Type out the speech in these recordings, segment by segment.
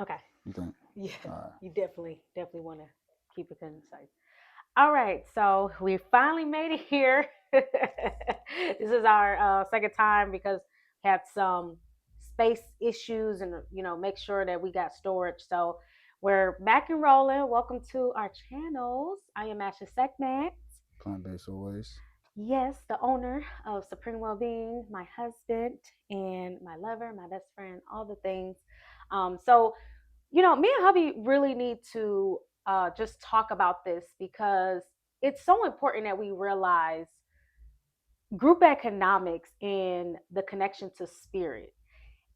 Okay. You think? Yeah, All right. you definitely want to keep it concise. All right, so we finally made it here. This is our second time because we had some space issues and make sure that we got storage. So we're back and rolling. Welcome to our channels. I am Asha Sekmat. Plant-based always. Yes, the owner of Supreme Wellbeing, my husband and my lover, my best friend, all the things. So me and hubby really need to just talk about this because it's so important that we realize group economics and the connection to spirit.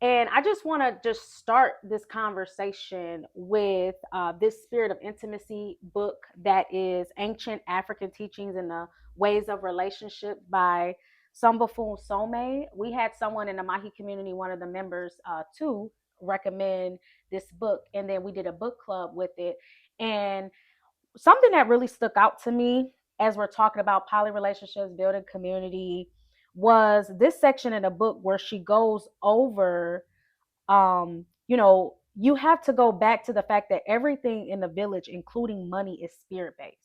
And I just want to just start this conversation with this Spirit of Intimacy book that is Ancient African Teachings and the Ways of Relationship by Sambafun Some. We had someone in the Mahi community, one of the members, to recommend this book. And then we did a book club with it. And something that really stuck out to me as we're talking about poly relationships, building community, was this section in the book where she goes over you have to go back to the fact that everything in the village, including money, is spirit based.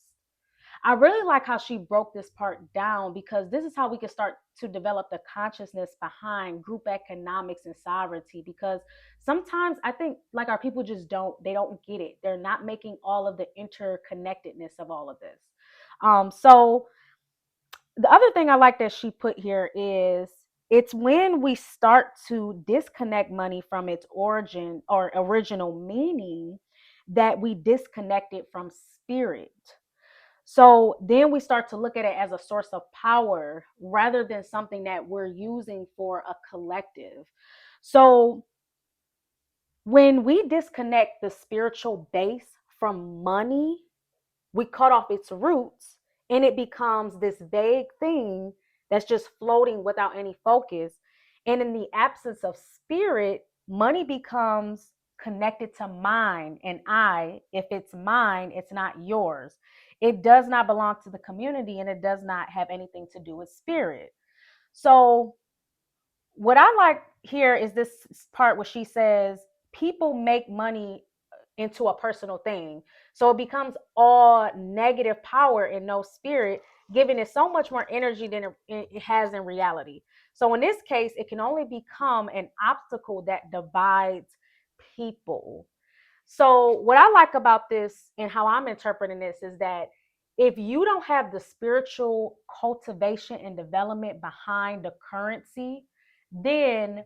I really like how she broke this part down because this is how we can start to develop the consciousness behind group economics and sovereignty. Because sometimes I think like our people just don't get it. They're not making all of the interconnectedness of all of this. So the other thing I like that she put here is it's when we start to disconnect money from its origin or original meaning that we disconnect it from spirit. So then we start to look at it as a source of power rather than something that we're using for a collective. So when we disconnect the spiritual base from money, we cut off its roots and it becomes this vague thing that's just floating without any focus. And in the absence of spirit, money becomes connected to mine and I. If it's mine, it's not yours. It does not belong to the community and it does not have anything to do with spirit. So what I like here is this part where she says people make money into a personal thing. So it becomes all negative power and no spirit, giving it so much more energy than it has in reality. So in this case, it can only become an obstacle that divides people. So what I like about this and how I'm interpreting this is that if you don't have the spiritual cultivation and development behind the currency, then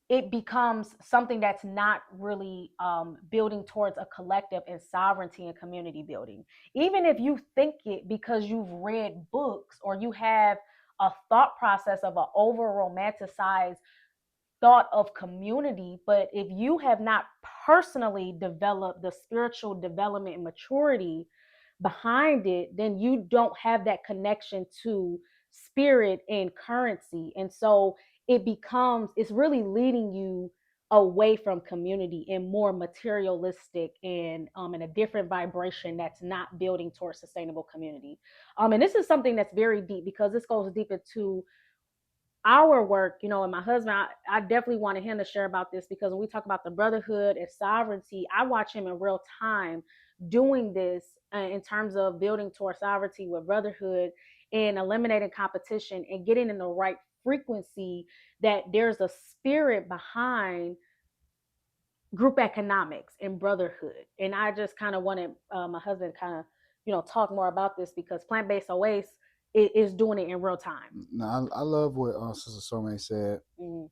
it becomes something that's not really building towards a collective and sovereignty and community building. Even if you think it because you've read books or you have a thought process of an over romanticized thought of community, but if you have not personally developed the spiritual development and maturity behind it, then you don't have that connection to spirit and currency. And so it's really leading you away from community and more materialistic and in a different vibration that's not building towards sustainable community. And this is something that's very deep because this goes deep into our work, and my husband, I definitely wanted him to share about this because when we talk about the brotherhood and sovereignty, I watch him in real time doing this in terms of building towards sovereignty with brotherhood and eliminating competition and getting in the right frequency that there's a spirit behind group economics and brotherhood. And I just kind of wanted my husband kind of, talk more about this because plant-based always is doing it in real time. Now, I love what Sister Somé said. Mm,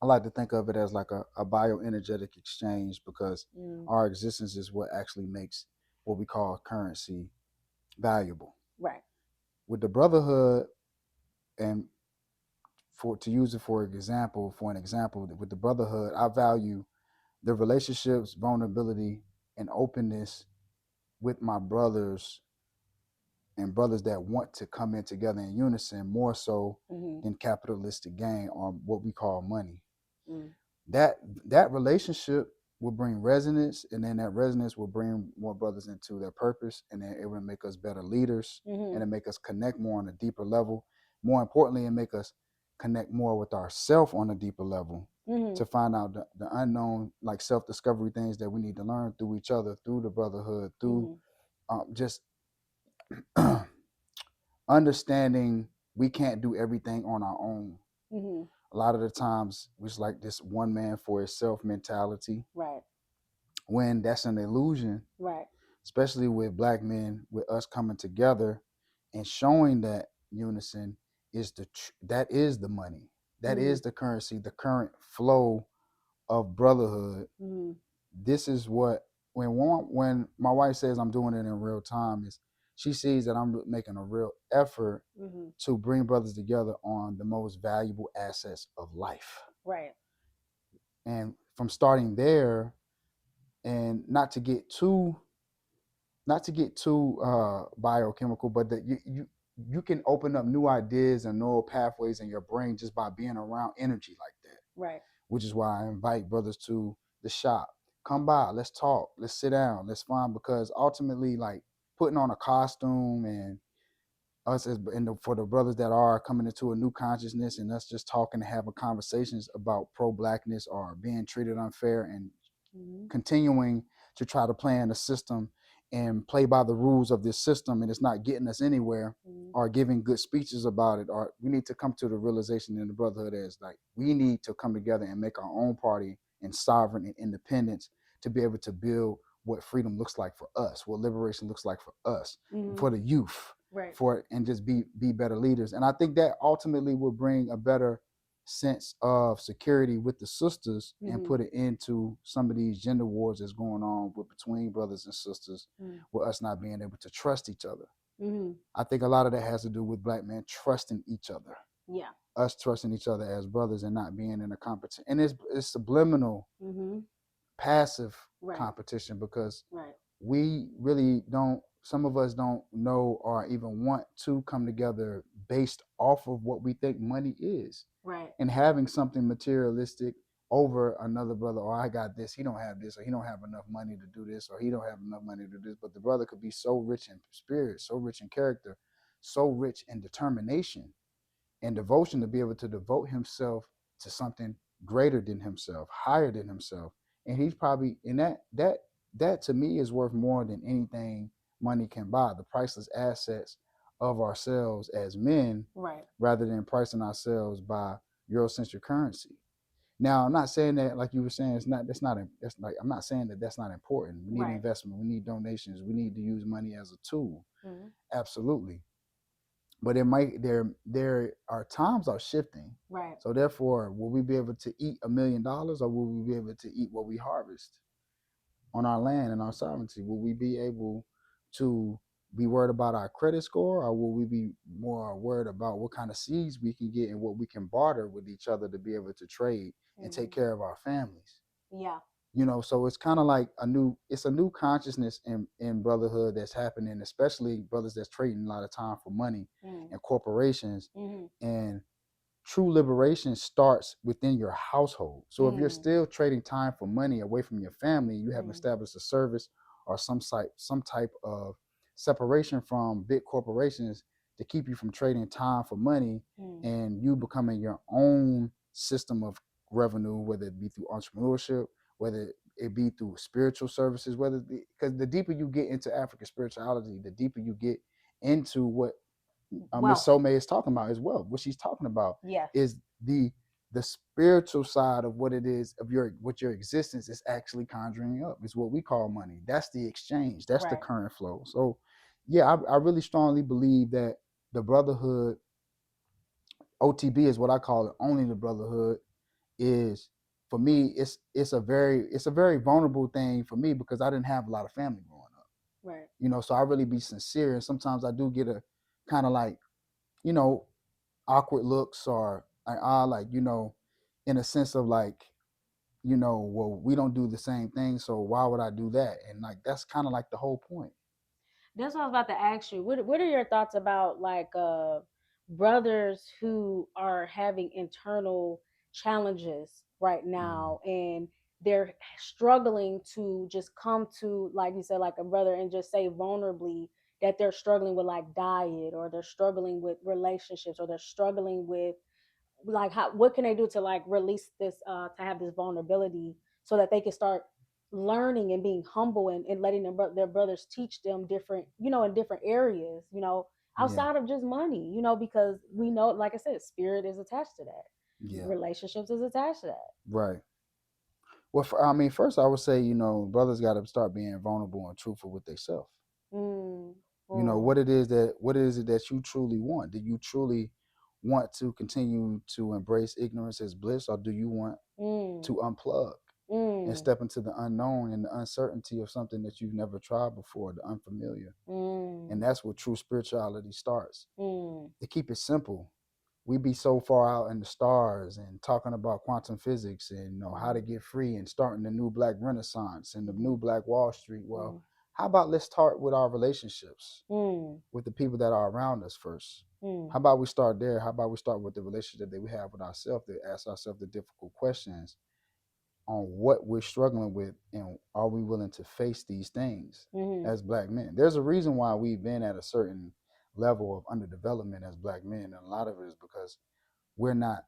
I like to think of it as like a bioenergetic exchange because mm. our existence is what actually makes what we call currency valuable. Right. With the brotherhood, and for to use it for an example, with the brotherhood, I value the relationships, vulnerability, and openness with my brothers and brothers that want to come in together in unison more so Mm-hmm. than capitalistic gain or what we call money. Mm, that that relationship will bring resonance, and then that resonance will bring more brothers into their purpose, and then it will make us better leaders, mm-hmm. and it make us connect more on a deeper level. More importantly, it make us connect more with ourself on a deeper level, Mm-hmm. to find out the unknown, like self-discovery things that we need to learn through each other, through the brotherhood, through Mm-hmm. just understanding we can't do everything on our own. Mm-hmm. A lot of the times it's like this one man for himself mentality, Right. when that's an illusion, Right. especially with black men, with us coming together and showing that unison is that is the money, that Mm-hmm. is the currency, the current flow of brotherhood. Mm-hmm. This is what, when my wife says I'm doing it in real time, is she sees that I'm making a real effort Mm-hmm. to bring brothers together on the most valuable assets of life. Right. And from starting there, and not to get too biochemical, but that you can open up new ideas and neural pathways in your brain just by being around energy like that. Right. Which is why I invite brothers to the shop. Come by, let's talk, let's sit down, let's find, because ultimately, like, putting on a costume and us as for the brothers that are coming into a new consciousness, and us just talking and having conversations about pro blackness or being treated unfair, and Mm-hmm. continuing to try to play in the system and play by the rules of this system, and it's not getting us anywhere, Mm-hmm. or giving good speeches about it. Or we need to come to the realization in the brotherhood as, like, we need to come together and make our own party and sovereign and independence to be able to build what freedom looks like for us, what liberation looks like for us, Mm-hmm. for the youth, Right. for it, and just be better leaders. And I think that ultimately will bring a better sense of security with the sisters, and Mm-hmm. put it into some of these gender wars that's going on with between brothers and sisters, Mm-hmm. with us not being able to trust each other. Mm-hmm. I think a lot of that has to do with black men trusting each other, Yeah. us trusting each other as brothers, and not being in a competition. And it's subliminal, Mm-hmm. passive Right. competition, because Right. we really don't, some of us don't know or even want to come together based off of what we think money is, Right. and having something materialistic over another brother. Or I got this, he don't have this, or he don't have enough money to do this, or he don't have enough money to do this. But the brother could be so rich in spirit, so rich in character, so rich in determination and devotion, to be able to devote himself to something greater than himself, higher than himself. And he's probably, in that to me is worth more than anything money can buy, the priceless assets of ourselves as men, Right. rather than pricing ourselves by Eurocentric currency. Now, I'm not saying that, like you were saying, it's not, that's like, I'm not saying that that's not important. We need Right. investment, we need donations, we need to use money as a tool. Mm-hmm. Absolutely. But there are times are shifting. Right. So therefore, will we be able to eat $1 million, or will we be able to eat what we harvest on our land and our sovereignty? Will we be able to be worried about our credit score, or will we be more worried about what kind of seeds we can get and what we can barter with each other to be able to trade and take Mm-hmm. care of our families? Yeah. So it's kind of like a new consciousness in brotherhood that's happening, especially brothers that's trading a lot of time for money Mm-hmm. and corporations. Mm-hmm. And true liberation starts within your household. So if you're Mm-hmm. still trading time for money away from your family, you haven't Mm-hmm. established a service or some type of separation from big corporations to keep you from trading time for money, Mm-hmm. and you becoming your own system of revenue, whether it be through entrepreneurship, whether it be through spiritual services, because the deeper you get into African spirituality, the deeper you get into what Miss Wealth. Some is talking about as well. What she's talking about Yes. is the spiritual side of what it is, of what your existence is actually conjuring up. Is what we call money. That's the exchange. That's the Right. current flow. So, yeah, I really strongly believe that the brotherhood, OTB is what I call it. Only the brotherhood is, for me. It's a very vulnerable thing for me, because I didn't have a lot of family growing up. Right. So I really be sincere, and sometimes I do get a kind of like, you know awkward looks, or like, in a sense of like, well, we don't do the same thing, so why would I do that? And like, that's kind of like the whole point. That's what I was about to ask you. What are your thoughts about like brothers who are having internal challenges right Mm. now and they're struggling to just come to, like you said, like a brother, and just say vulnerably that they're struggling with like diet, or they're struggling with relationships, or they're struggling with like how what can they do to like release this to have this vulnerability so that they can start learning and being humble and letting their brothers teach them different, in different areas, Yeah. outside of just money, because we know, like I said, spirit is attached to that, Yeah. relationships is attached to that. Right. Well, I mean, first I would say, brothers got to start being vulnerable and truthful with themselves. Mm. What Mm. it is that you truly want. Do you truly want to continue to embrace ignorance as bliss, or do you want Mm. to unplug and Mm. step into the unknown and the uncertainty of something that you've never tried before, the unfamiliar? And Mm. that's where true spirituality starts. Mm. To keep it simple, we be so far out in the stars and talking about quantum physics and how to Mm. get free and starting the new black renaissance and the new Mm. black Wall Street. Well, Mm. how about let's start with our relationships Mm. with the people that are around us first? Mm. How about we start there? How about we start with the relationship that we have with ourselves, to ask ourselves the difficult questions on what we're struggling with, and are we willing to face these things Mm. as black men? There's a reason why we've been at a certain level of underdevelopment as black men, and a lot of it is because we're not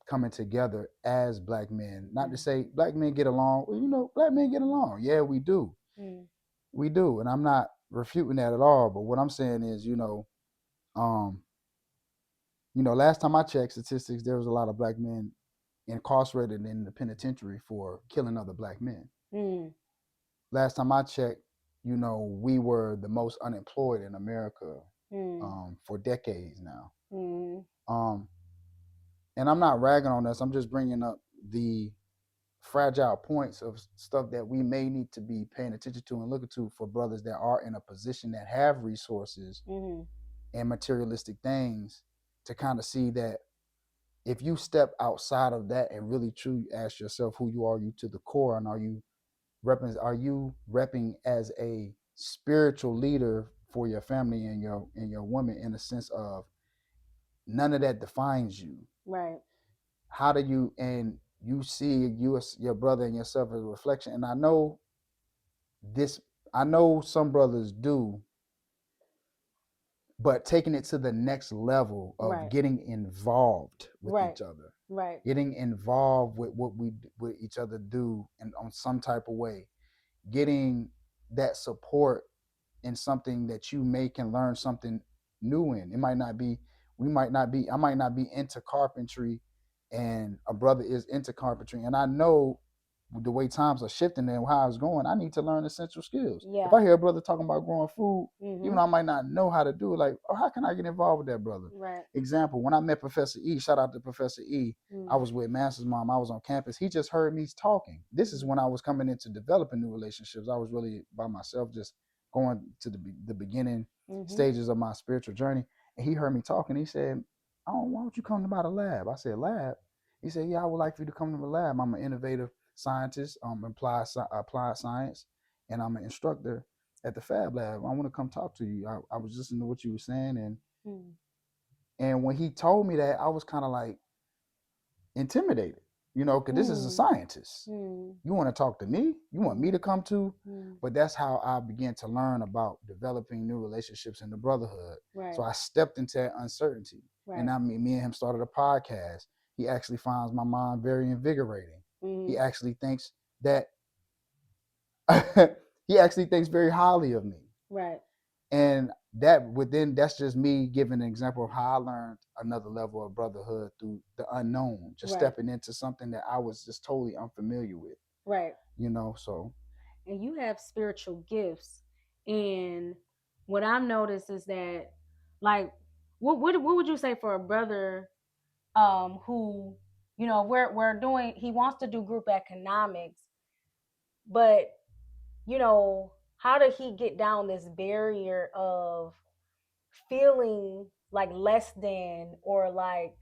coming together as black men. Not to Mm. say black men get along. Well, black men get along. Yeah, we do. Mm. We do. And I'm not refuting that at all. But what I'm saying is, um, last time I checked statistics, there was a lot of black men incarcerated in the penitentiary for killing other black men. Mm. Last time I checked, we were the most unemployed in America Mm. for decades now. Mm. Um, and I'm not ragging on us. I'm just bringing up the fragile points of stuff that we may need to be paying attention to and looking to for brothers that are in a position that have resources Mm. and materialistic things, to kind of see that if you step outside of that and really truly ask yourself who you are, you to the core, and are you repping as a spiritual leader for your family and your woman, in a sense of none of that defines you. Right. How do you, and you see your brother and yourself as a reflection? And this I know some brothers do, but taking it to the next level of Right. getting involved with Right. each other, Right. getting involved with what we with each other do, and on some type of way, getting that support in something that you may can learn something new in. It might not be, I might not be into carpentry, and a brother is into carpentry. And I know the way times are shifting and how it's going, I need to learn essential skills. If Yeah. I hear a brother talking about growing food, even Mm-hmm. though I might not know how to do it, like, oh, how can I get involved with that brother? Right. Example, when I met Professor E, shout out to Professor E, I Mm. was with Master's mom. I was on campus. He just heard me talking. This is Mm. when I was coming into developing new relationships. I was really by myself, just going to the beginning Mm-hmm. stages of my spiritual journey. And he heard me talking. He said, "Oh, why don't you come to my lab?" I said, "Lab?" He said, "Yeah, I would like for you to come to the lab. I'm an innovative scientist, applied science, and I'm an instructor at the Fab Lab. I want to come talk to you. I was listening to what you were saying, Mm. and when he told me that, I was kind of like intimidated, because this is a Mm. scientist. Mm. You want to talk to me? You want me Mm. to come to?" Mm. But that's how I began to learn about developing new relationships in the brotherhood. Right. So I stepped into that uncertainty. And Right. I mean, me and him started a podcast. He actually finds my mind very invigorating. He Mm. actually thinks that he actually thinks very highly of me. Right. And that's just me giving an example of how I learned another level of brotherhood through the unknown, just Right. stepping into something that I was just totally unfamiliar with, Right. so And you have spiritual gifts, and what I've noticed is that, like, what would you say for a brother who, we're doing, he wants to do group economics, but how did he get down this barrier of feeling like less than, or like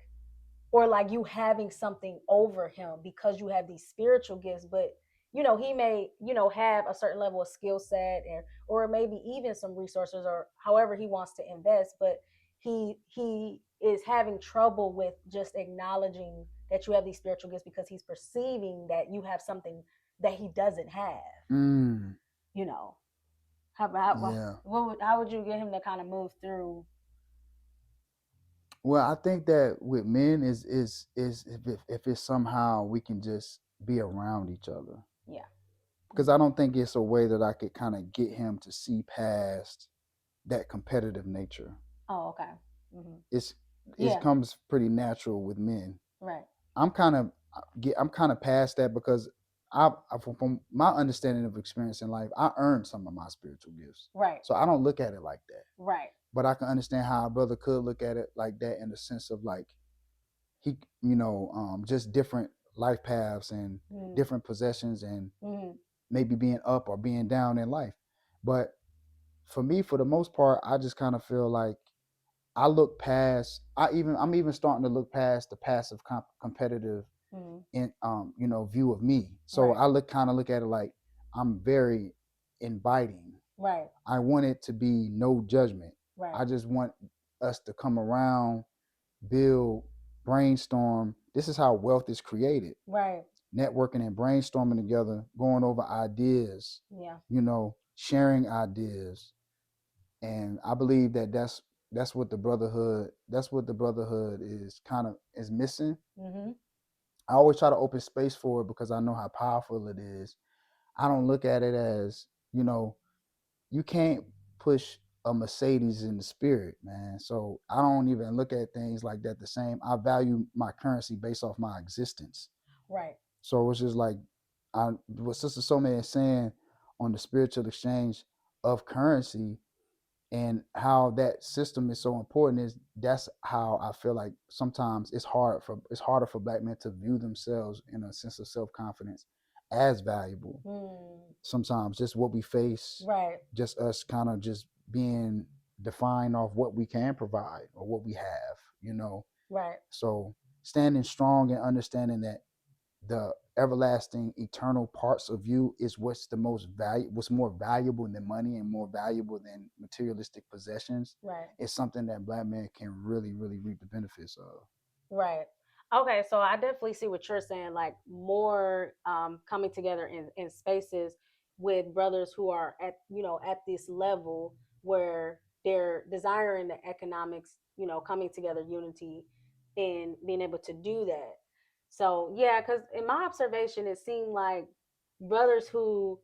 you having something over him because you have these spiritual gifts, but he may have a certain level of skill set, or maybe even some resources, or however he wants to invest, but he is having trouble with just acknowledging that you have these spiritual gifts because he's perceiving that you have something that he doesn't have. mm, you know how about yeah. how would you get him to kind of move through? Well, I think that with men is if it's somehow we can just be around each other, Yeah. because I don't think it's a way that I could kind of get him to see past that competitive nature. Oh, okay. Hmm. It's it Yeah. comes pretty natural with men. Right. I'm kind of I'm kind of past that because from my understanding of experience in life, I earned some of my spiritual gifts, Right. so I don't look at it like that. Right. But I can understand how a brother could look at it like that in the sense of like he, just different life paths and Mm. different possessions and Mm. maybe being up or being down in life. But for me, for the most part, I just kind of feel like I look past. I'm even starting to look past the passive competitive Mm. in view of me. So Right. I look at it like I'm very inviting. Right. I want it to be no judgment. Right. I just want us to come around, build, brainstorm. This is how wealth is created. Right. Networking and brainstorming together, going over ideas, Yeah. sharing ideas. And I believe that that's what the brotherhood is kind of is missing. Hmm. I always try to open space for it because I know how powerful it is. I don't look at it as, you can't push a Mercedes in the spirit, man. So I don't even look at things like that the same. I value my currency based off my existence. Right. So it's just like what Sister Some is saying on the spiritual exchange of currency and how that system is so important is that's how I feel like sometimes it's harder for black men to view themselves in a sense of self confidence as valuable. Mm. Sometimes just what we face, Right. just us kind of just being defined off what we can provide or what we have, Right. So standing strong and understanding that the everlasting eternal parts of you is what's more valuable than money and more valuable than materialistic possessions Right. is something that black men can really really reap the benefits of. Right. Okay, so I definitely see what you're saying, like more coming together in spaces with brothers who are at, at this level where they're desiring the economics, coming together, unity, and being able to do that. So yeah, because in my observation, it seemed like brothers who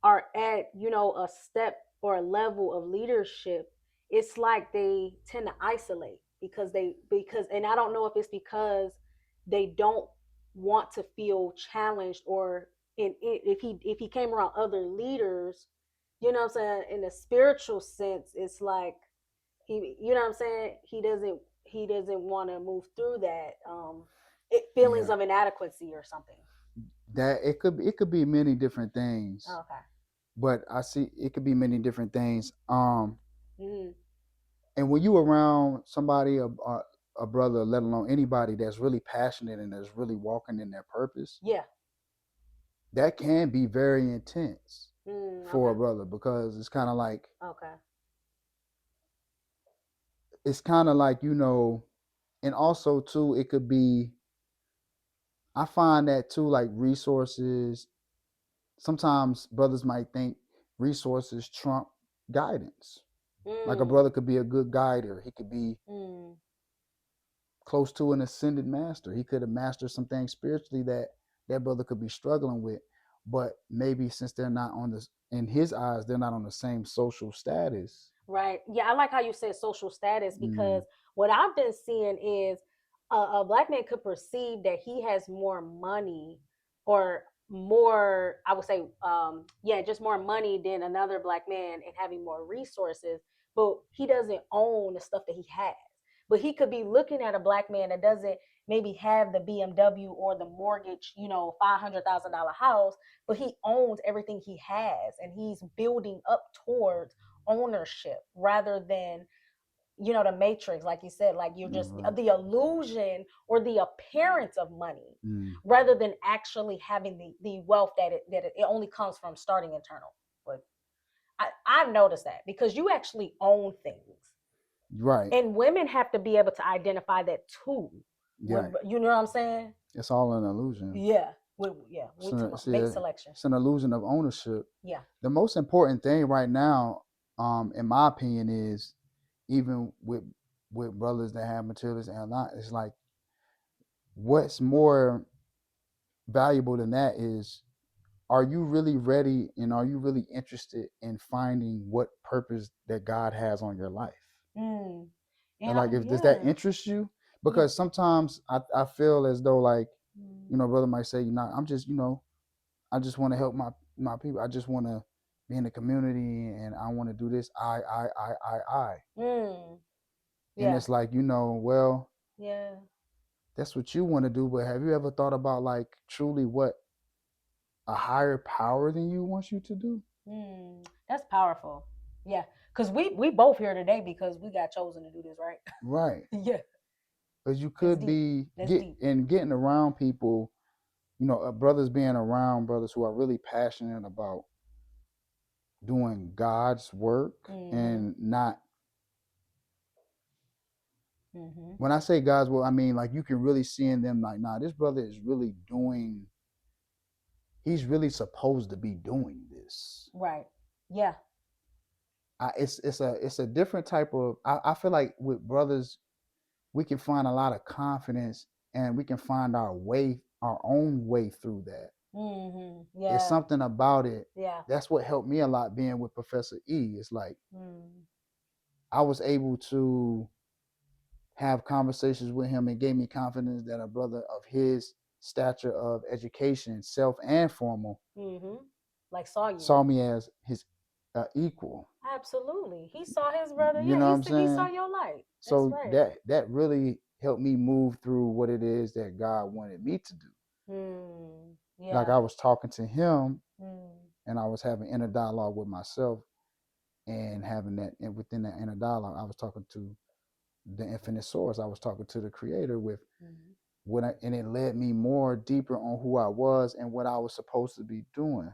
are at, a step or a level of leadership, it's like they tend to isolate because and I don't know if it's because they don't want to feel challenged, or if he came around other leaders, what I'm saying, in a spiritual sense, it's like you know what I'm saying, he doesn't want to move through that feelings Yeah, of inadequacy or something. that it could be many different things, Okay. but I see it could be many different things. Mm-hmm. And when you around somebody, a brother, let alone anybody that's really passionate and that's really walking in their purpose, Yeah. that can be very intense for a Okay. brother because Okay. it's kind of like and also too it could be, I find that too, like resources, sometimes brothers might think resources trump guidance. Like a Mm, brother could be a good guider, he could be mm, close to an ascended master, he could have mastered some things spiritually that brother could be struggling with, but maybe since they're not on this, in his eyes they're not on the same social status. right. Yeah, I like how you said social status, Mm, because what I've been seeing is a black man could perceive that he has more money, or more, I would say, yeah, just more money than another black man, and having more resources, but he doesn't own the stuff that he has. But he could be looking at a black man that doesn't maybe have the BMW or the mortgage, $500,000 house, but he owns everything he has, and he's building up towards ownership rather than, the matrix, like you said, like you're just right. the illusion or the appearance of money, Mm, rather than actually having the wealth that it only comes from starting internal. But I've noticed that because you actually own things, right. and women have to be able to identify that too. Right. When you know what I'm saying? It's all an illusion. Yeah, we talk about mate selection. It's an illusion of ownership. Yeah. The most important thing right now, in my opinion, is even with brothers that have materialism and not. It's like what's more valuable than that is, are you really ready and are you really interested in finding what purpose that God has on your life? Mm. And And like, if does that yeah, interest you? yeah. Because sometimes I feel as though like, Mm. brother might say, I'm just, I just want to help my people. I just want to be in the community and I want to do this. I. Mm. And Yeah, it's like, well, yeah. that's what you want to do, but have you ever thought about like truly what a higher power than you wants you to do? Mm. That's powerful. Yeah, because we both here today because we got chosen to do this, right? Right. Yeah, Because you that's could deep. be That's deep. getting around people, brothers being around brothers who are really passionate about doing God's work Mm-hmm. and not, Mm-hmm. when I say God's work, I mean like you can really see in them like, nah, this brother is really doing, he's really supposed to be doing this. Right. Yeah. It's a different type of, I feel like with brothers we can find a lot of confidence and we can find our own way through that. Mm-hmm. It's Yeah. something about it. Yeah. That's what helped me a lot being with Professor E. It's like Mm. I was able to have conversations with him and gave me confidence that a brother of his stature of education, self and formal, Mm-hmm. Like saw you. saw me as his equal. Absolutely. He saw his brother. You Yeah, know what I'm he saw saying? your light. That's So right. that really helped me move through what it is that God wanted me to do. Mm. Like Yeah. I was talking to him Mm. and I was having inner dialogue with myself and having that, and within that inner dialogue I was talking to the infinite source. I was talking to the creator with Mm. and it led me more deeper on who I was and what I was supposed to be doing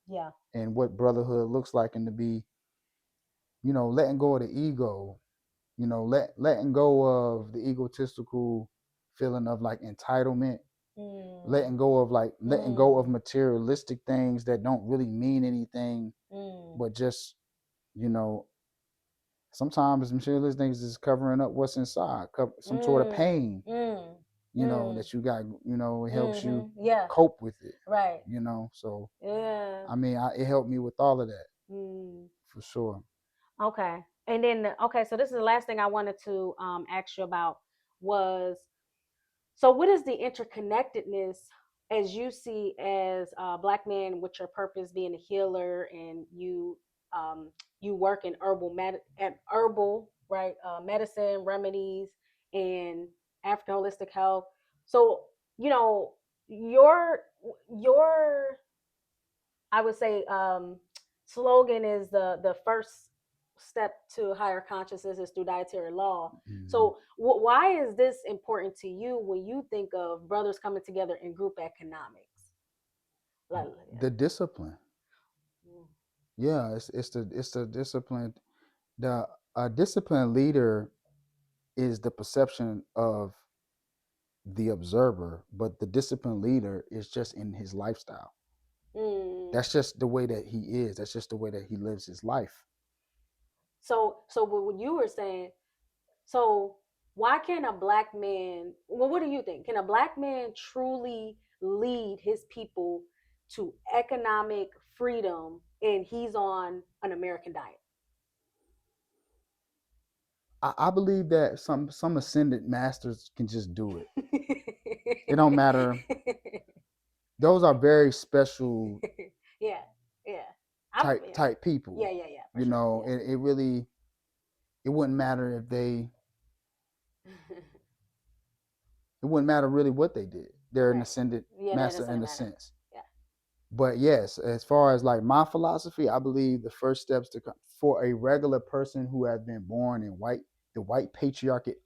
Yeah. and what brotherhood looks like, and to be, letting go of the ego, letting go of the egotistical feeling of like entitlement, Mm. letting go of Mm. materialistic things that don't really mean anything, Mm. but just, you know sometimes materialistic things is covering up what's inside, some sort of Mm. pain, Mm. Mm. that you got. It helps you Mm-hmm. Yeah. cope with it, Right. so Yeah. I mean, it helped me with all of that Mm. for sure. Okay. And then okay, so this is the last thing I wanted to ask you about was, so what is the interconnectedness as you see as a black man with your purpose being a healer, and you work in herbal, right, medicine remedies and African holistic health. So you know your I would say slogan is the first step to higher consciousness is through dietary law. Hmm. So why is this important to you when you think of brothers coming together in group economics? Like, The discipline, yeah. yeah, it's the discipline. The A disciplined leader is the perception of the observer, but the disciplined leader is just in his lifestyle. Mm. That's just the way that he is. That's just the way that he lives his life. So what you were saying, so why can a black man, well, what do you think? Can a black man truly lead his people to economic freedom and he's on an American diet? I believe that some ascended masters can just do it. It don't matter. Those are very special Yeah, yeah. I'm type yeah. type Yeah, people. yeah, yeah, for sure. Yeah. It really, it wouldn't matter if they, it wouldn't matter really what they did. They're an Right. ascended Yeah, that master doesn't in a matter. sense. Yeah. But yes, as far as like my philosophy, I believe the first steps for a regular person who has been born in the white patriarchate,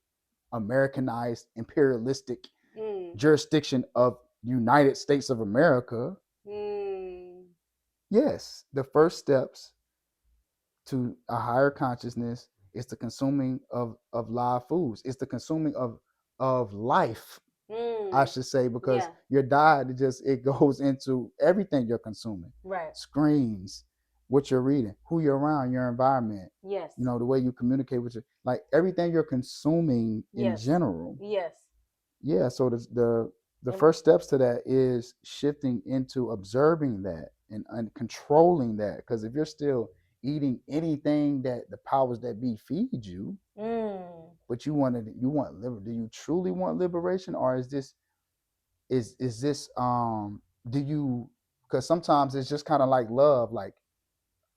Americanized, imperialistic Mm. jurisdiction of United States of America, Mm. yes, the first steps to a higher consciousness is the consuming of live foods. It's the consuming of life, I Mm. should say, because Yeah. your diet, it goes into everything you're consuming. Right. Screens, what you're reading, who you're around, your environment, Yes. the way you communicate with your, like everything you're consuming in Yes. general. Yes. Yeah, so the And first steps to that is shifting into observing that and controlling that. Because if you're still eating anything that the powers that be feed you, mm, but do you truly want liberation, or is this do you, because sometimes it's just kind of like love, like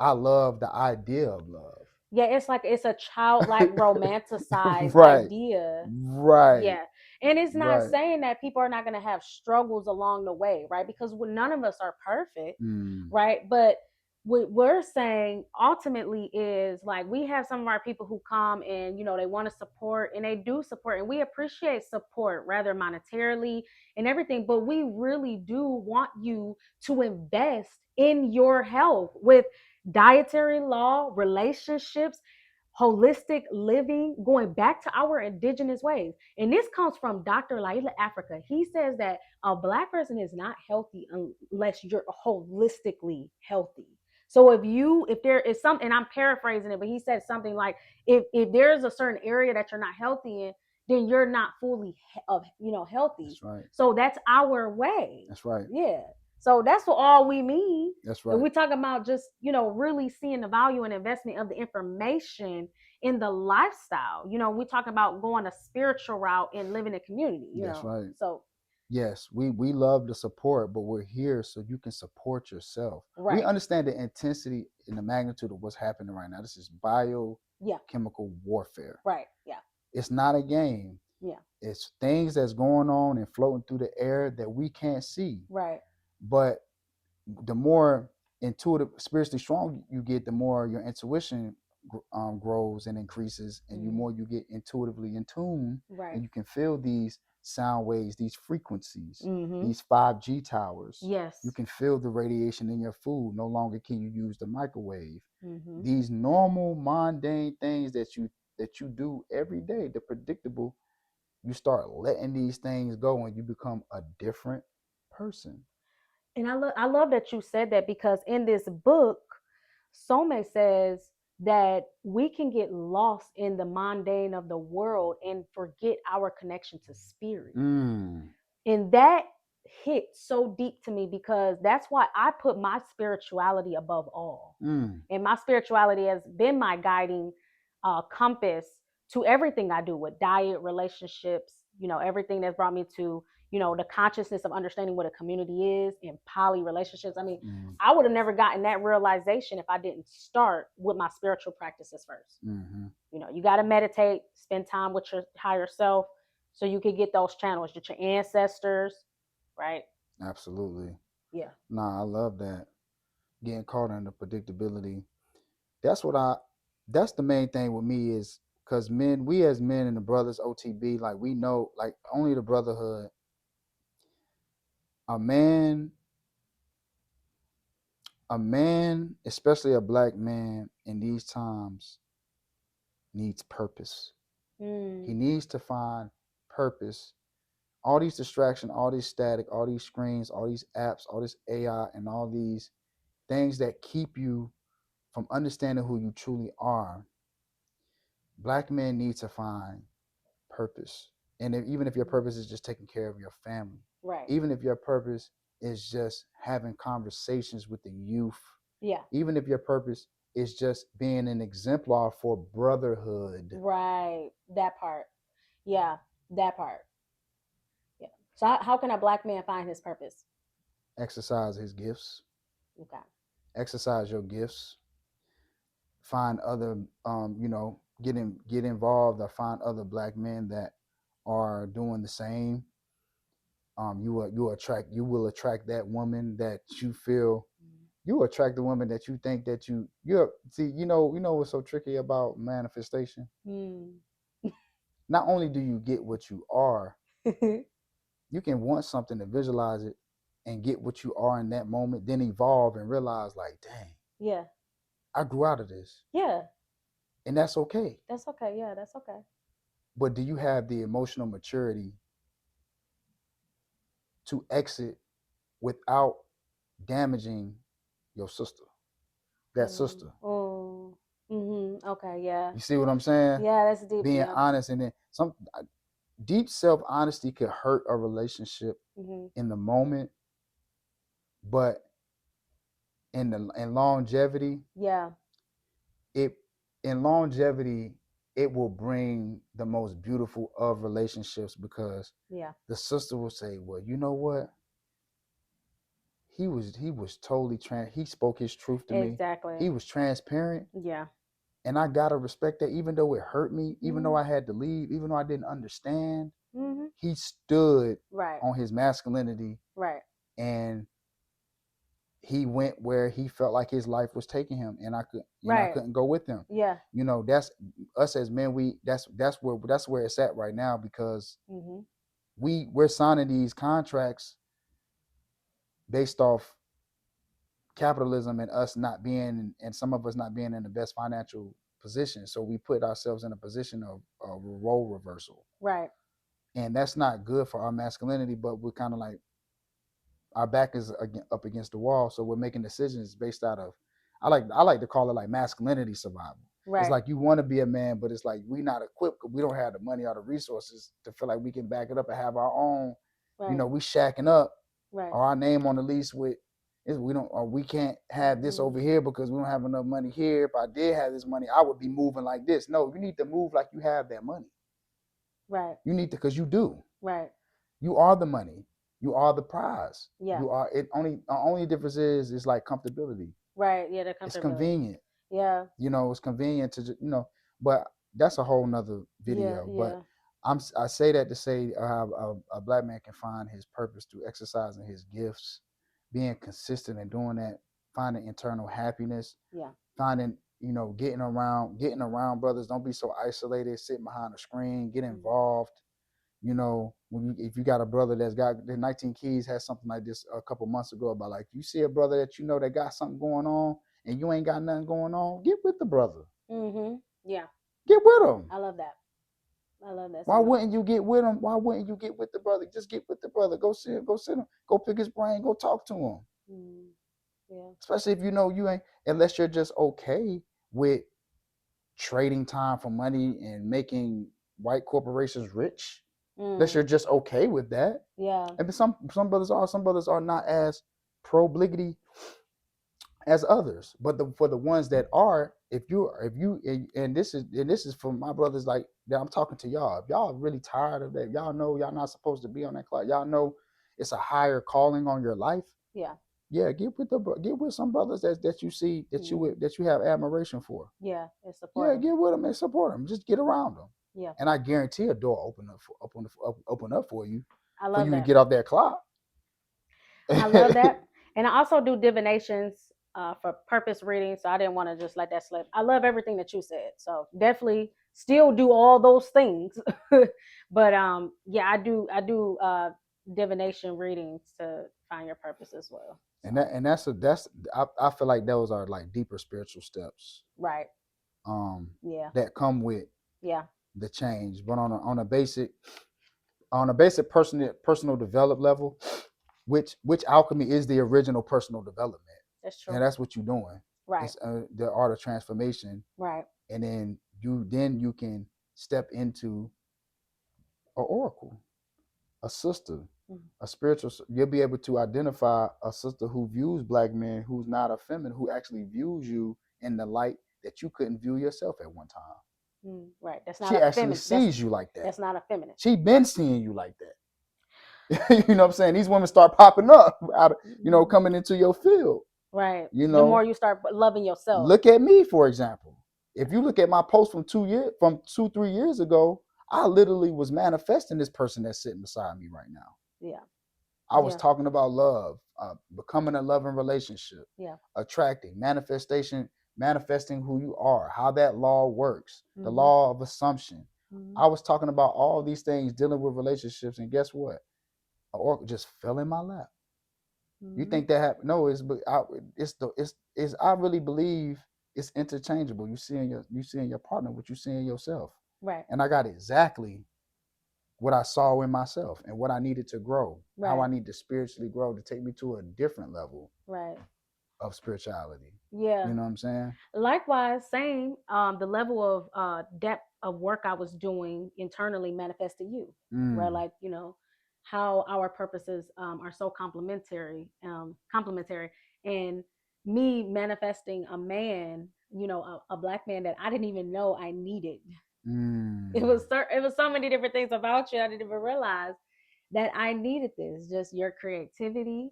I love the idea of love. yeah, it's like it's a childlike romanticized Right, idea. right, Yeah. And it's not right. saying that people are not going to have struggles along the way, right? Because none of us are perfect, Mm, right? But what we're saying ultimately is like we have some of our people who come and, they want to support and they do support and we appreciate support rather monetarily and everything. But we really do want you to invest in your health with dietary law, relationships, holistic living, going back to our indigenous ways. And this comes from Dr. Laila Africa. He says that a black person is not healthy unless you're holistically healthy. So if there is something, and I'm paraphrasing it, but he said something like, if there's a certain area that you're not healthy in, then you're not fully healthy. that's right. So that's our way. That's right. Yeah. So that's what all we mean. That's And right. we're talking about just, really seeing the value and investment of the information in the lifestyle. We're talking about going a spiritual route and living in community. That's right. So, Yes, we love the support, but we're here so you can support yourself. We right. understand the intensity and the magnitude of what's happening right now. This is Yeah. biochemical warfare. Right. Yeah. It's not a game. Yeah. It's things that's going on and floating through the air that we can't see. Right. But the more intuitive, spiritually strong you get, the more your intuition grows and increases, and Mm-hmm. you get intuitively in tune, Right. and you can feel these sound waves, these frequencies, Mm-hmm. these 5G towers. Yes. You can feel the radiation in your food. No longer can you use the microwave. Mm-hmm. These normal, mundane things that you do every day, the predictable, you start letting these things go, and you become a different person. And I love that you said that because in this book, Some says that we can get lost in the mundane of the world and forget our connection to spirit. Mm, And that hit so deep to me because that's why I put my spirituality above all. mm, And my spirituality has been my guiding compass to everything I do with diet, relationships, everything that's brought me to, the consciousness of understanding what a community is and poly relationships. I mean, mm, I would have never gotten that realization if I didn't start with my spiritual practices first. mm-hmm. You got to meditate, spend time with your higher self so you can get those channels, get your ancestors, right? Absolutely. Yeah. Nah, I love that. Getting caught in the predictability. That's what I. That's the main thing with me is because we as men and the brothers OTB, like we know, like only the brotherhood. A man, especially a black man in these times, needs purpose. He Mm, needs to find purpose. All these distractions, all these static, all these screens, all these apps, all this AI, and all these things that keep you from understanding who you truly are. Black men need to find purpose. And even if your purpose is just taking care of your family, right. even if your purpose is just having conversations with the youth, Yeah. even if your purpose is just being an exemplar for brotherhood, Right. That part. Yeah. That part. Yeah. So how can a black man find his purpose? exercise his gifts, Okay. exercise your gifts, find other, get involved, or find other black men that are doing the same. You will attract that woman that you feel. You will attract the woman that you think that you're. See, what's so tricky about manifestation. Mm. Not only do you get what you are, you can want something to visualize it and get what you are in that moment, then evolve and realize, like, dang, Yeah. I grew out of this, Yeah. and that's okay. That's okay. Yeah. That's okay. But do you have the emotional maturity to exit without damaging your sister? that sister. Oh. Okay. Yeah. You see what I'm saying? Yeah. That's deep. Being Yeah. honest, and then some deep self honesty could hurt a relationship in the moment, but in longevity, Yeah. it in longevity it will bring the most beautiful of relationships, because Yeah. the sister will say, well, you know what, he was totally he spoke his truth to me, Exactly. he was transparent, Yeah. and I gotta respect that, even though it hurt me, even though Mhm. I had to leave, even though I didn't understand. Mhm. He stood Right. on his masculinity, Right. and he went where he felt like his life was taking him, and I Right. couldn't go with him. Yeah. That's us as men. That's where it's at right now, because Mhm. we're signing these contracts based off capitalism, and us not being, and some of us not being in the best financial position. So we put ourselves in a position of role reversal, Right. and that's not good for our masculinity. But we're kind of like, our back is up against the wall, so we're making decisions based out of, I like to call it like masculinity survival. It's Right. like you want to be a man, but it's like we not equipped, because we don't have the money or the resources to feel like we can back it up and have our own. Right. We shacking up, Right. or our name on the lease with is, we don't, or we can't have this over here because we don't have enough money here. If I did have this money, I would be moving like this. No, you need to move like you have that money. Right. You need to, because you do. Right. You are the money. You are the prize. Yeah. You are it. Only difference is like comfortability. Right. Yeah. The It's comfortability. convenient. Yeah. It's convenient to but that's a whole nother Yeah. video. But Yeah. I say that to say, a black man can find his purpose through exercising his gifts, being consistent in doing that, finding internal happiness, Yeah. finding, getting around brothers. Don't be so isolated, sitting behind a screen. Get Mhm. involved. If you got a brother that's got the 19 Keys had something like this a couple months ago about, like, you see a brother that that got something going on, and you ain't got nothing going on, get with the brother. Yeah. Get with him. I love that. I love that so Why much. wouldn't you get with him? Why wouldn't you get with the brother? Just get with the brother. Go see him. Go sit him. Go pick his brain. Go talk to him. Yeah. Especially if you ain't, unless you're just okay with trading time for money and making white corporations rich. Unless you're just okay with that. Yeah. And some brothers are not as pro bliggity as others. But for the ones that are, if you and this is for my brothers, like, that I'm talking to y'all. If y'all really tired of that, y'all know y'all not supposed to be on that clock. Y'all know it's a higher calling on your life. Yeah. Yeah, get with some brothers that you see, that you have admiration for. Yeah. It's Yeah, supportive. get with them and support them. Just get around them. Yeah. And I guarantee a door open up for you, I for love you to that. get off that clock. I love that. And I also do divinations for purpose reading. So I didn't want to just let that slip. I love everything that you said. So definitely still do all those things. But yeah, I do divination readings to find your purpose as well. and So I feel like those are like deeper spiritual steps, right. um Yeah. that come with Yeah. the change. But on a basic personal develop level, which alchemy is the original personal development. That's true. And that's what you're doing. Right. It's the art of transformation. Right. And then you can step into an oracle, a sister, Mhm. a spiritual. You'll be able to identify a sister who views black men, who's not a feminine, who actually views you in the light that you couldn't view yourself at one time. Right. That's not She a actually feminine. That's sees you like that. that's not a feminine. She been seeing you like that. You know what I'm saying? These women start popping up out of, coming into your field. Right. You The more know, you start loving yourself. look at me, for example. If you look at my post from 2-3 years ago, I literally was manifesting this person that's sitting beside me right now. Yeah. I was Yeah. talking about love, becoming a loving relationship, Yeah. attracting, manifesting who you are, how that law works, the Mhm. law of assumption. Mhm. I was talking about all these things dealing with relationships, and guess what? An oracle just fell in my lap. You Mhm. think that happened? No, it's I really believe it's interchangeable. You see in your partner what you see in yourself. Right. And I got exactly what I saw in myself and what I needed to grow, how I Right. need to spiritually grow to take me to a different level Right. of spirituality. You Yeah. know what I'm saying? Likewise, same. The level of depth of work I was doing internally manifested you, right? Mm, Like how our purposes are so complementary, and me manifesting a man, a black man that I didn't even know I needed. mm, It was so many different things about you I didn't even realize that I needed this. Just your creativity,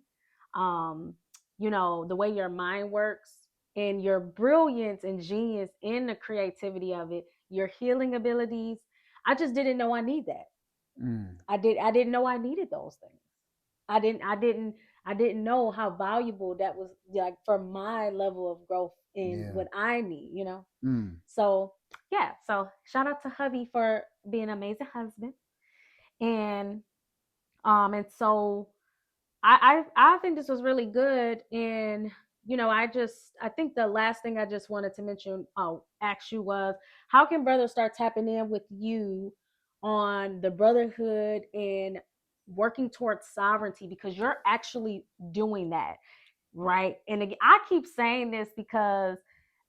um, the way your mind works, and your brilliance and genius in the creativity of it, your healing abilities. I just didn't know I need that. mm. I didn't know I needed those things. I didn't know how valuable that was, like, for my level of growth in Yeah. what I need. Mm. So yeah, so shout out to hubby for being an amazing husband. And so I think this was really good. And I think the last thing I just wanted to mention, ask you, was how can brothers start tapping in with you on the brotherhood and working towards sovereignty, because you're actually doing that, right? And again, I keep saying this because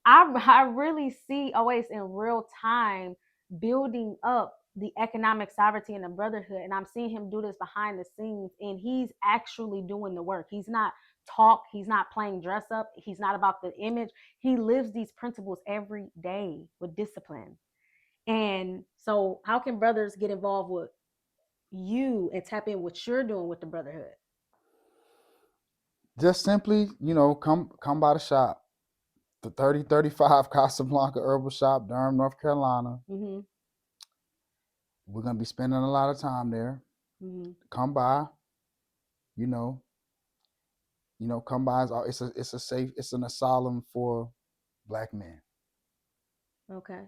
I really see always in real time building up the economic sovereignty in the brotherhood, and I'm seeing him do this behind the scenes, and he's actually doing the work. He's not talk, he's not playing dress up, he's not about the image. He lives these principles every day with discipline. And so how can brothers get involved with you and tap in what you're doing with the brotherhood? Just simply, come by the shop. The 3035 Casablanca Herbal Shop, Durham, North Carolina. Mm-hmm. We're gonna be spending a lot of time there. Mm-hmm. Come by, you know, come by. It's an asylum for black men. Okay.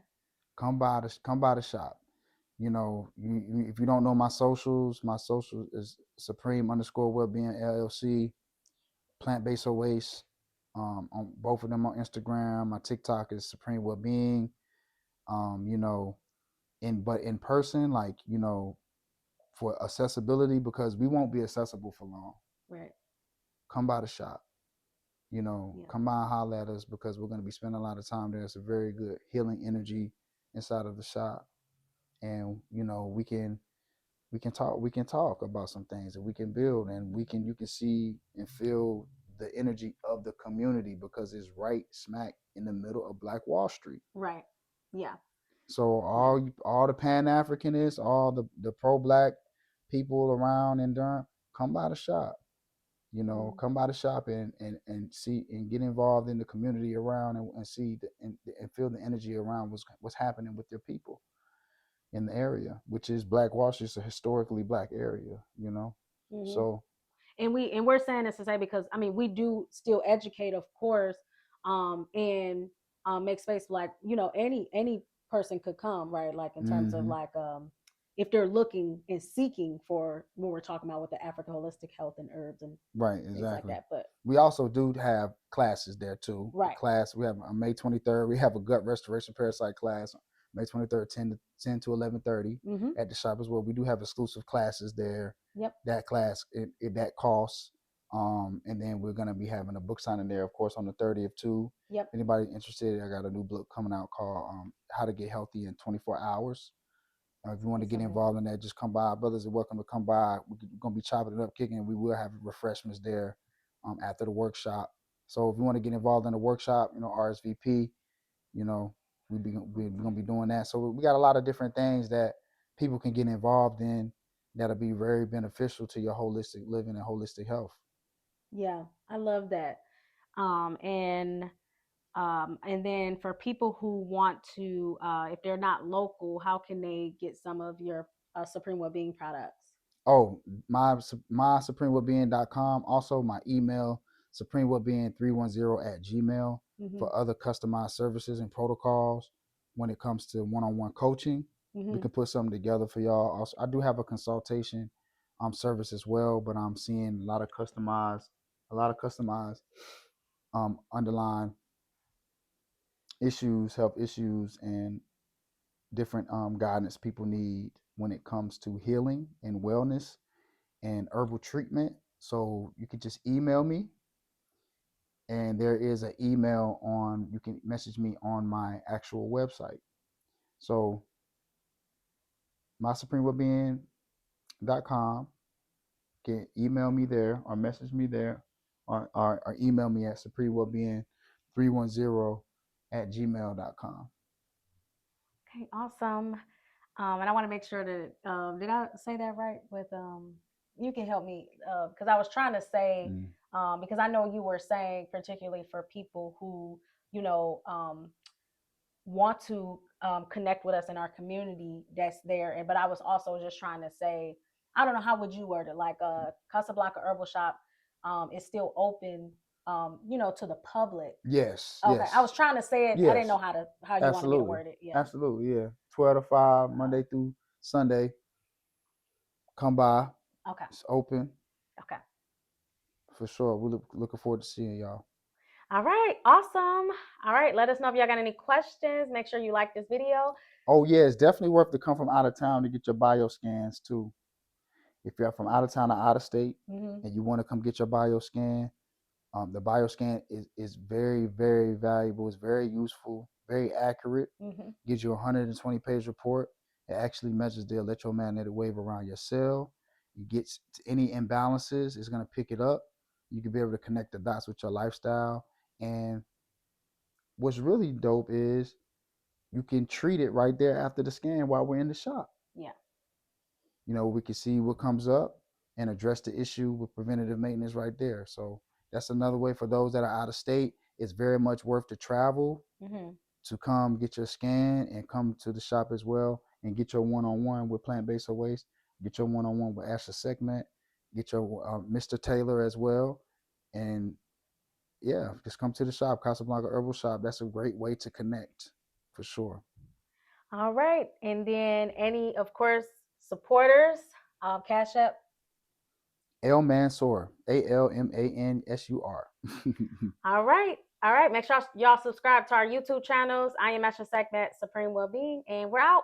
Come by the shop. If you don't know my social is Supreme underscore Wellbeing LLC, Plant Based Oasis. On both of them on Instagram. My TikTok is Supreme Wellbeing. Um, you know, but in person, like, for accessibility, because we won't be accessible for long. Right. Come by the shop. Yeah. Come by and holler at us, because we're going to be spending a lot of time there. It's a very good healing energy inside of the shop, and we can talk about some things that we can build, and you can see and feel the energy of the community, because it's right smack in the middle of Black Wall Street. Right. Yeah. So Yeah. all the Pan Africanists, all the pro black people around in Durham, come by the shop. Mm-hmm. Come by the shop and see and get involved in the community around, and see and feel the energy around what's happening with your people in the area, which is Black Wall Street. It's a historically black area. Mm-hmm. So We're saying this to say, because I mean, we do still educate, of course, and make space for, like, any person could come, right? Like, in terms of, hmm like, if they're looking and seeking for, when we're talking about with the Africa holistic health and herbs and right, things like exactly. that. But We also do have classes there too. right. We have on May 23rd. We have a gut restoration parasite class, May 23rd, 10 to 11:30 Mm-hmm. at the shop as well. We do have exclusive classes there. Yep. That class, that costs. And then we're gonna be having a book signing there, of course, on the 30th too. Yep. Anybody interested? I got a new book coming out called "How to Get Healthy in 24 Hours." If you want to That's get amazing. involved in that, just come by. Brothers are welcome to come by. We're going to be chopping it up, kicking it. We will have refreshments there after the workshop. So if you want to get involved in the workshop, RSVP, you know, we're going to be doing that. So we got a lot of different things that people can get involved in that'll be very beneficial to your holistic living and holistic health. Yeah, I love that. And then for people who want to, if they're not local, how can they get some of your Supreme Wellbeing products? Oh, my supremewellbeing.com. Also, my email, supremewellbeing310 at gmail, Mm-hmm. for other customized services and protocols when it comes to one-on-one coaching. We Mm-hmm. can put something together for y'all. Also, I do have a consultation service as well, but I'm seeing a lot of customized underlying issues, health issues, and different guidance people need when it comes to healing and wellness and herbal treatment. So you can just email me And there is an email on, you can message me on my actual website. So mysupremewellbeing.com, can email me there or message me there, or email me at supremewellbeing310 at gmail.com. Okay, awesome. And I want to make sure that did I say that right? With you can help me because I was trying to say Mm. because I know you were saying particularly for people who you know want to connect with us in our community that's there. And but I was also just trying to say I don't know how would you word it like Casablanca Herbal Shop is still open to the public. Yes, Okay, I yes, was trying to say it. I didn't know yes, how you wanted me to absolutely. word it. Yeah. Absolutely, yeah. 12 to 5, Monday through Sunday. Come by. Okay. It's open Okay. for sure. We're looking forward to seeing y'all. All right, awesome. All right, let us know if y'all got any questions. Make sure you like this video. Oh, yeah, it's definitely worth to come from out of town to get your bio scans too. If you're from out of town or out of state Mm-hmm. and you want to come get your bio scan, the bio scan is very, very valuable. It's very useful, very accurate. Mm-hmm. Gives you a 120-page report. It actually measures the electromagnetic wave around your cell. You get any imbalances, it's going to pick it up. You can be able to connect the dots with your lifestyle. And what's really dope is you can treat it right there after the scan while we're in the shop. Yeah. We can see what comes up and address the issue with preventative maintenance right there. So that's another way for those that are out of state. It's very much worth the travel Mm-hmm. to come get your scan and come to the shop as well and get your one-on-one with plant-based waste, get your one-on-one with Asher Segment, get your Mr. Taylor as well. And yeah, just come to the shop, Casablanca Herbal Shop. That's a great way to connect for sure. All right, and then any, of course, supporters, Cash App. L Mansour, ALMANSUR. All right, all right. Make sure y'all subscribe to our YouTube channels. I am Asha Segment Supreme Wellbeing, and we're out.